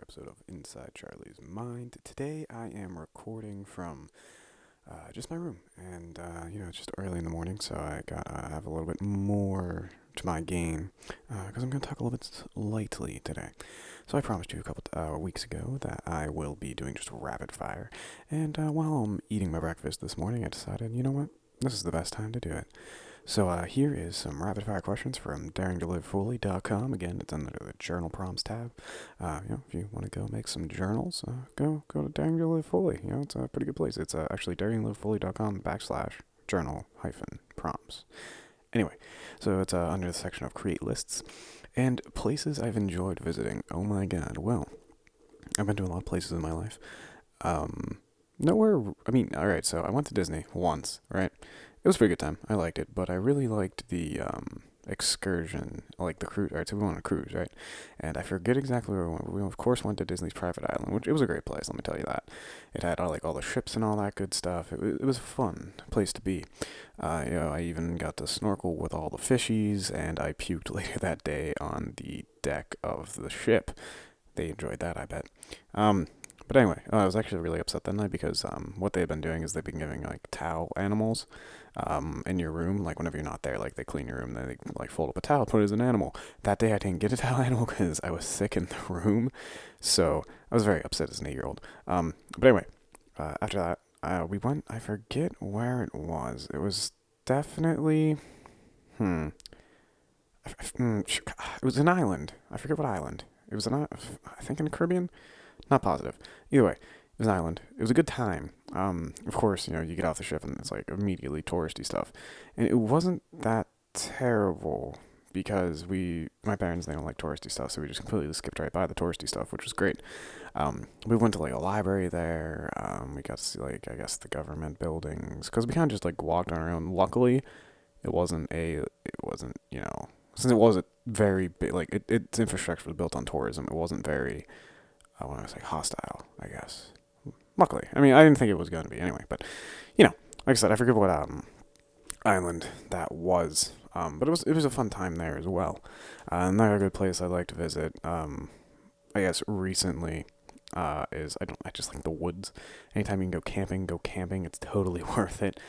episode of Inside Charlie's Mind. Today I am recording from just my room, and it's just early in the morning, so I gotta have a little bit more to my game because I'm gonna talk a little bit lightly today. So I promised you a couple weeks ago that I will be doing just rapid fire, and while I'm eating my breakfast this morning, I decided, you know what, this is the best time to do it. So here is some rapid fire questions from daringtolivefully.com. Again, it's under the journal prompts tab. If you want to go make some journals, go to Daring to Live Fully. It's a pretty good place. It's actually daringtolivefully.com/journal hyphen prompts. Anyway, so it's under the section of create lists and places I've enjoyed visiting. Oh my god, well, I've been to a lot of places in my life. Nowhere, alright, so I went to Disney once, right? It was a pretty good time. I liked it, but I really liked the excursion, like the cruise. Right, so we went on a cruise, right? And I forget exactly where we went. We of course went to Disney's private island, which it was a great place. Let me tell you that. It had all the ships and all that good stuff. It was a fun place to be. I even got to snorkel with all the fishies, and I puked later that day on the deck of the ship. They enjoyed that, I bet. But anyway, I was actually really upset that night because what they've been doing is they've been giving towel animals in your room. Like whenever you're not there, like they clean your room, they fold up a towel, put it as an animal. That day I didn't get a towel animal because I was sick in the room, so I was very upset as an 8-year-old. But anyway, after that we went. I forget where it was. It was definitely it was an island. I forget what island. It was I think in the Caribbean. Not positive. Either way, it was an island. It was a good time. Of course, you get off the ship and it's immediately touristy stuff. And it wasn't that terrible because my parents, they don't like touristy stuff, so we just completely skipped right by the touristy stuff, which was great. We went to a library there. We got to see I guess the government buildings because we kind of just walked on our own. Luckily, it wasn't since it wasn't very big, its infrastructure was built on tourism. It wasn't very I want to say hostile, I guess. Luckily. I didn't think it was going to be anyway, but, like I said, I forget what island that was. But it was a fun time there as well. Another good place I like to visit, I guess recently, is, I just like the woods. Anytime you can go camping, go camping. It's totally worth it.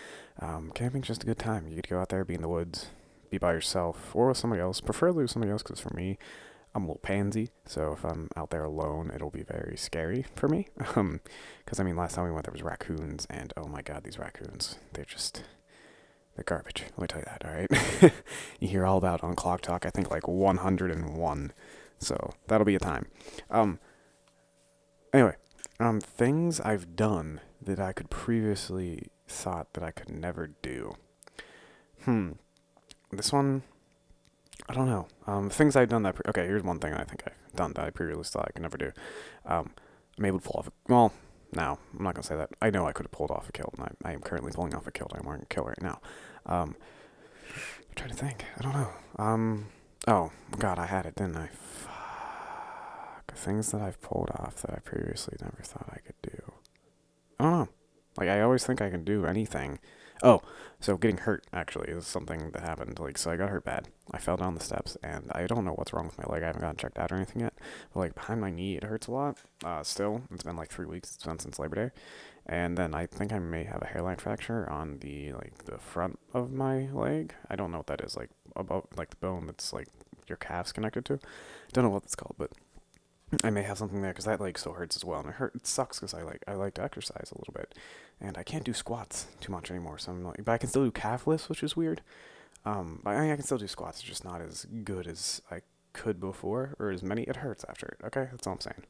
Camping's just a good time. You get to go out there, be in the woods, be by yourself, or with somebody else. Preferably with somebody else, because for me, I'm a little pansy, so if I'm out there alone, it'll be very scary for me. Because last time we went, there was raccoons, and oh my god, these raccoons, they're garbage. Let me tell you that, alright? You hear all about on Clock Talk, I think 101, so that'll be a time. Anyway, things I've done that I could previously thought that I could never do. This one, I don't know. Things I've done that... okay, here's one thing I think I've done that I previously thought I could never do. I'm able to pull off... well, no, I'm not going to say that. I know I could have pulled off a kill, and I am currently pulling off a kill. I'm wearing a kill right now. I'm trying to think. I don't know. Oh, God, I had it, didn't I? Fuck. Things that I've pulled off that I previously never thought I could do. I don't know. I always think I can do anything. Oh, so getting hurt, actually, is something that happened. So I got hurt bad. I fell down the steps, and I don't know what's wrong with my leg. I haven't gotten checked out or anything yet. But, behind my knee, it hurts a lot. Still, it's been 3 weeks. It's been since Labor Day. And then I think I may have a hairline fracture on the front of my leg. I don't know what that is, above, the bone that's, your calf's connected to. Don't know what that's called, but I may have something there because that still hurts as well, and it sucks because I like to exercise a little bit, and I can't do squats too much anymore. So but I can still do calf lifts, which is weird. I can still do squats, it's just not as good as I could before, or as many. It hurts after it. Okay, that's all I'm saying.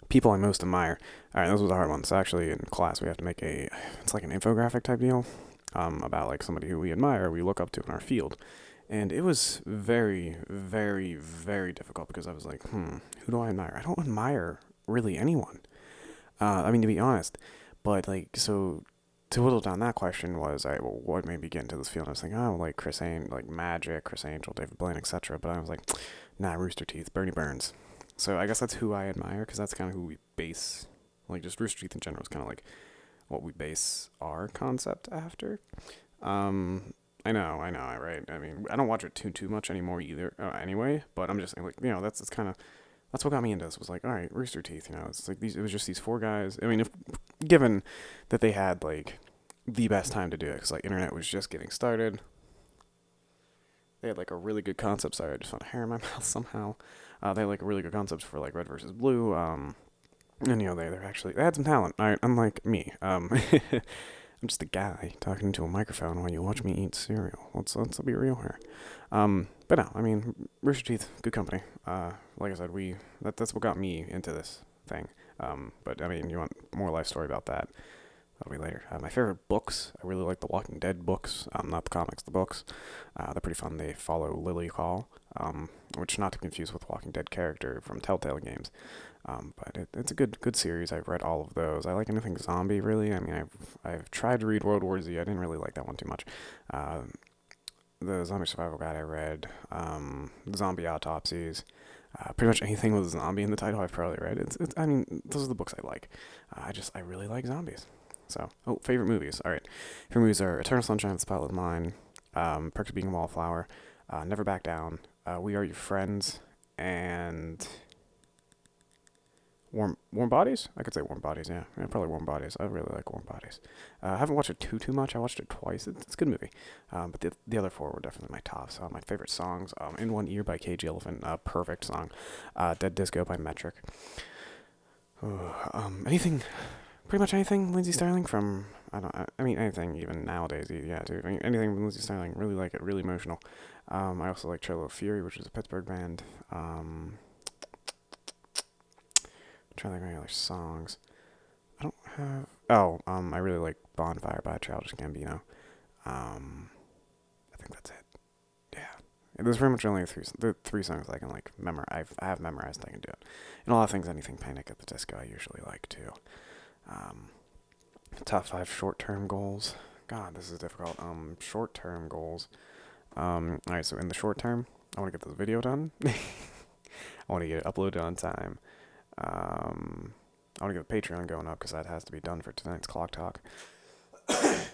People I most admire. All right, this was a hard one. So actually, in class, we have to make it's an infographic type deal, about somebody who we admire, we look up to in our field. And it was very, very, very difficult because I was who do I admire? I don't admire really anyone. To be honest. But, so to whittle down that question was, what made me get into this field? I was Chris Angel, Magic, Chris Angel, David Blaine, etc. But I was nah, Rooster Teeth, Bernie Burns. So I guess that's who I admire because that's kind of who we base, just Rooster Teeth in general is kind of what we base our concept after. I know, right? I don't watch it too much anymore either. Anyway, but I'm just saying, it's kind of that's what got me into this. Was like, all right, Rooster Teeth. You know, it's like it was just these 4 guys. I mean, given that they had like the best time to do it, because like internet was just getting started. They had like a really good concept. Sorry, I just found a hair in my mouth somehow. They had like a really good concept for like Red versus Blue. And you know they had some talent. All right, unlike me. I'm just a guy talking into a microphone while you watch me eat cereal. Let's be real here. But no, I mean, Rooster Teeth, good company. Like I said, that's what got me into this thing. But I mean, you want more life story about that? That'll be later. My favorite books, I really like the Walking Dead books, not the comics, the books. They're pretty fun. They follow Lily Call, which not to confuse with Walking Dead character from Telltale games. But it's a good series. I've read all of those. I like anything zombie, really. I mean, I've tried to read World War Z. I didn't really like that one too much. The Zombie Survival Guide I read. Zombie Autopsies. Pretty much anything with a zombie in the title I've probably read. I mean, those are the books I like. I really like zombies. So, favorite movies. All right. Favorite movies are Eternal Sunshine of the Spotless Mind, Perks of Being a Wallflower, Never Back Down, We Are Your Friends, and Warm Bodies? I could say Warm Bodies, yeah. Probably Warm Bodies. I really like Warm Bodies. I haven't watched it too much. I watched it twice. It's a good movie. But the other 4 were definitely my tops. My favorite songs, In One Ear by Cage Elephant, perfect song. Dead Disco by Metric. Pretty much anything Lindsay Sterling from, I mean, anything even nowadays, yeah, dude. I mean, anything from Lindsay Sterling, really like it, really emotional. I also like Cello Fury, which is a Pittsburgh band. I'm trying to think of any other songs. I don't have, I really like Bonfire by Childish Gambino. I think that's it. Yeah. There's pretty much only the 3 songs I can like memorize. I have memorized, I can do it. And a lot of things, anything Panic at the Disco, I usually like too. Top 5 short-term goals. God, this is difficult. Short-term goals. Alright, so in the short term, I want to get this video done. I want to get it uploaded on time. I want to get the Patreon going up because that has to be done for tonight's Clock Talk. I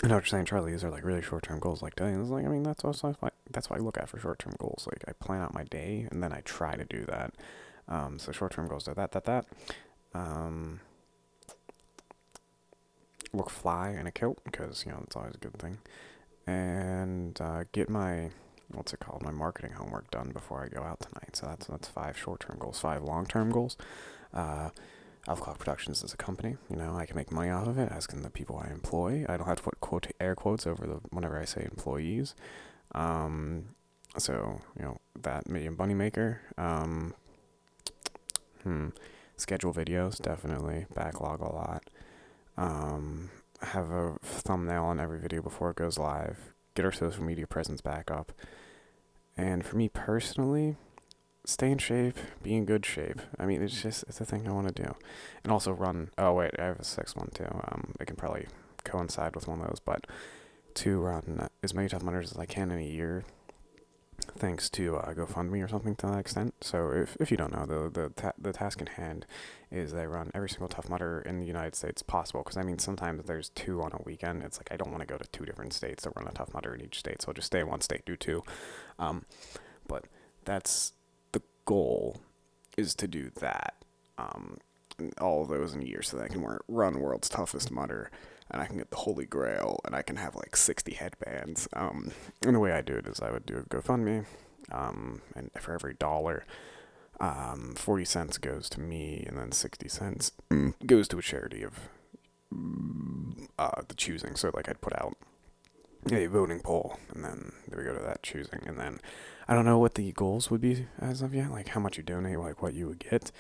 know what you're saying, Charlie. These are like really short-term goals. Like, I mean, that's what I look at for short-term goals. Like, I plan out my day and then I try to do that. So short-term goals are that. Look fly in a kilt because it's always a good thing, and get my my marketing homework done before I go out tonight. So that's 5 short-term goals. 5 long-term goals. Alpha Clock Productions is a company. I can make money off of it, as can the people I employ. I don't have to put air quotes over whenever I say employees. So that maybe a money maker. Schedule videos, definitely. Backlog a lot. Have a thumbnail on every video before it goes live. Get our social media presence back up. And for me personally, stay in shape, be in good shape. I mean, it's a thing I want to do. And also run. Oh, wait, I have a 6th one too. It can probably coincide with one of those, but to run as many Tough Mudders as I can in a year, thanks to GoFundMe or something to that extent. So if you don't know, the task in hand is they run every single Tough Mudder in the United States possible. Because I mean, sometimes there's 2 on a weekend. It's like I don't want to go to 2 different states to run a Tough Mudder in each state, so I'll just stay in one state, do 2. But that's the goal, is to do that. All of those in a year, so that I can run World's Toughest Mudder. And I can get the Holy Grail, and I can have like 60 headbands. And the way I do it is I would do a GoFundMe, and for every $1, 40 cents goes to me, and then 60 cents goes to a charity of the choosing. So like I'd put out a voting poll, and then there we go to that choosing. And then I don't know what the goals would be as of yet, like how much you donate, like what you would get.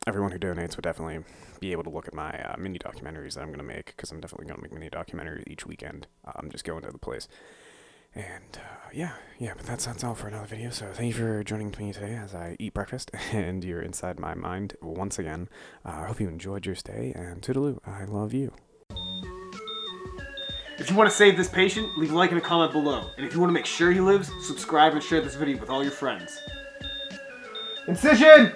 Everyone who donates would definitely be able to look at my mini documentaries that I'm going to make, because I'm definitely going to make mini documentaries each weekend. Just going to the place. And yeah, but that's all for another video. So thank you for joining me today as I eat breakfast and you're inside my mind once again. I hope you enjoyed your stay, and toodaloo, I love you. If you want to save this patient, leave a like and a comment below. And if you want to make sure he lives, subscribe and share this video with all your friends. Incision!